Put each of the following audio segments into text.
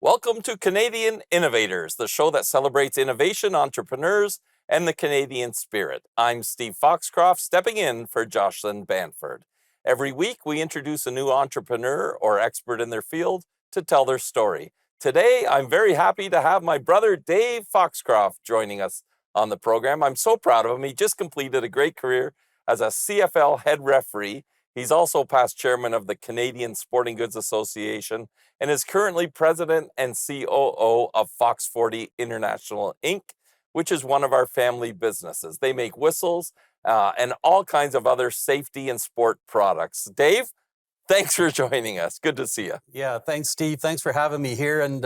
Welcome to Canadian Innovators, the show that celebrates innovation, entrepreneurs, and the Canadian spirit. I'm Steve Foxcroft, stepping in for Jocelyn Banford. Every week, we introduce a new entrepreneur or expert in their field to tell their story. Today, I'm very happy to have my brother Dave Foxcroft joining us on the program. I'm so proud of him. He just completed a great career as a CFL head referee. He's also past chairman of the Canadian Sporting Goods Association and is currently president and COO of Fox 40 International Inc., which is one of our family businesses. They make whistles and all kinds of other safety and sport products. Dave, thanks for joining us. Good to see you. Yeah, thanks, Steve. Thanks for having me here. And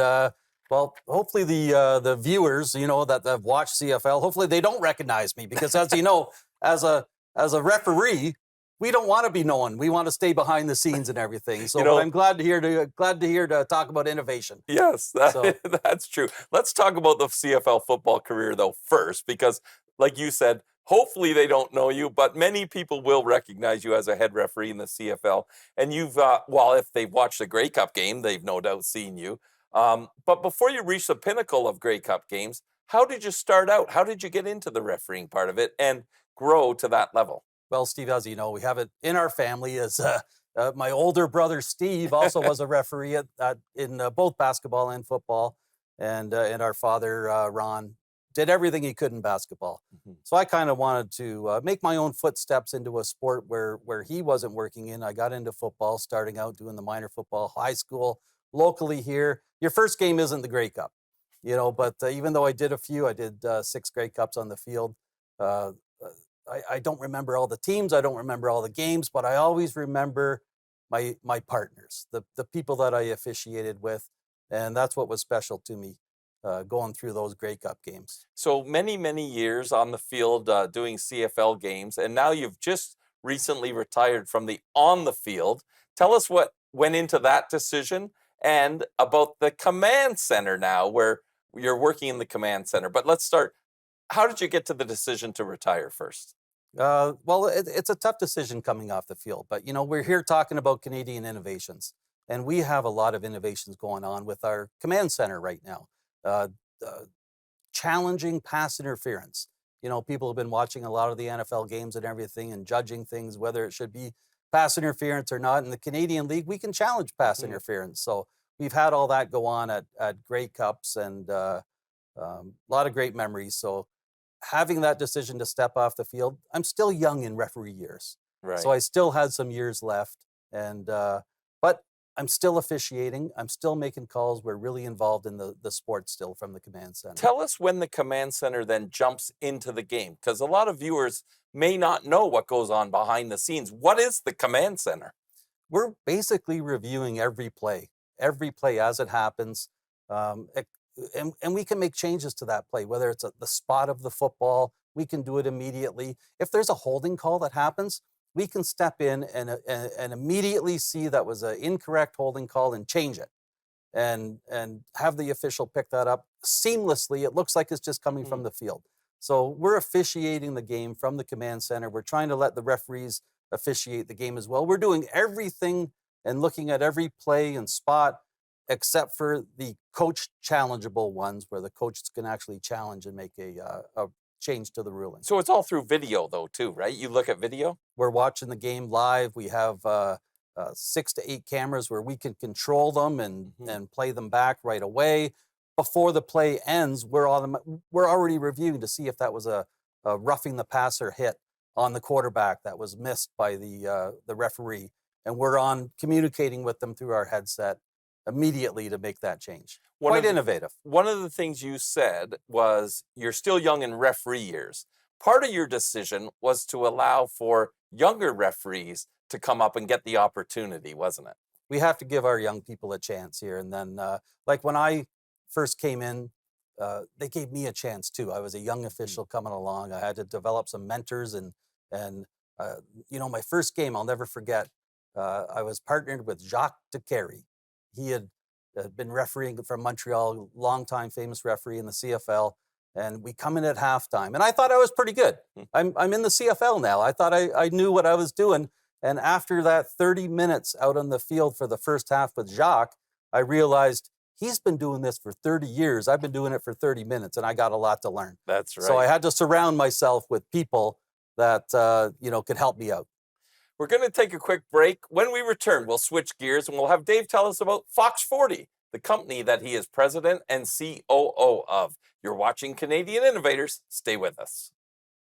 hopefully the viewers, that have watched CFL, hopefully they don't recognize me because, as you know, as a referee, we don't want to be known. We want to stay behind the scenes and everything. So, but I'm glad to hear to talk about innovation. Yes, that's true. Let's talk about the CFL football career though first, because, like you said, hopefully they don't know you, but many people will recognize you as a head referee in the CFL. And you've, if they've watched the Grey Cup game, they've no doubt seen you. But before you reach the pinnacle of Grey Cup games, how did you start out? How did you get into the refereeing part of it and grow to that level? Well, Steve, as you know, we have it in our family as my older brother, Steve, also was a referee in both basketball and football. And our father, Ron, did everything he could in basketball. Mm-hmm. So I kind of wanted to make my own footsteps into a sport where he wasn't working in. I got into football, starting out doing the minor football, high school, locally here. Your first game isn't the Grey Cup, but even though I did a few, I did 6 Grey Cups on the field. I don't remember all the teams. I don't remember all the games, but I always remember my partners, the people that I officiated with. And that's what was special to me going through those Grey Cup games. So many years on the field doing CFL games. And now you've just recently retired from the on the field. Tell us what went into that decision and about the command center now, where you're working in the command center. But let's start. How did you get to the decision to retire first? It's a tough decision coming off the field, but we're here talking about Canadian innovations, and we have a lot of innovations going on with our command center right now. Challenging pass interference. People have been watching a lot of the NFL games and everything and judging things, whether it should be pass interference or not. In the Canadian League, we can challenge pass interference. So we've had all that go on at Grey Cups and a lot of great memories. So having that decision to step off the field, I'm still young in referee years. Right. So I still had some years left. And but I'm still officiating. I'm still making calls. We're really involved in the sport still from the command center. Tell us when the command center then jumps into the game, because a lot of viewers may not know what goes on behind the scenes. What is the command center? We're basically reviewing every play as it happens. And we can make changes to that play, whether it's the spot of the football, we can do it immediately. If there's a holding call that happens, we can step in and immediately see that was an incorrect holding call and change it and have the official pick that up seamlessly. It looks like it's just coming from the field. So we're officiating the game from the command center. We're trying to let the referees officiate the game as well. We're doing everything and looking at every play and spot, except for the coach challengeable ones where the coach can actually challenge and make a change to the ruling. So it's all through video though too, right? You look at video? We're watching the game live. We have 6 to 8 cameras where we can control them and play them back right away. Before the play ends, we're already reviewing to see if that was a roughing the passer hit on the quarterback that was missed by the referee. And we're on communicating with them through our headset immediately to make that change. Quite innovative. One of the things you said was you're still young in referee years. Part of your decision was to allow for younger referees to come up and get the opportunity, wasn't it? We have to give our young people a chance here. And then, like when I first came in, they gave me a chance too. I was a young official coming along. I had to develop some mentors and my first game, I'll never forget. I was partnered with Jacques Decarie. He had been refereeing from Montreal, longtime famous referee in the CFL, and we come in at halftime. And I thought I was pretty good. I'm in the CFL now. I thought I knew what I was doing. And after that 30 minutes out on the field for the first half with Jacques, I realized he's been doing this for 30 years. I've been doing it for 30 minutes, and I got a lot to learn. That's right. So I had to surround myself with people that, could help me out. We're going to take a quick break. When we return, we'll switch gears and we'll have Dave tell us about Fox 40, the company that he is president and COO of. You're watching Canadian Innovators. Stay with us.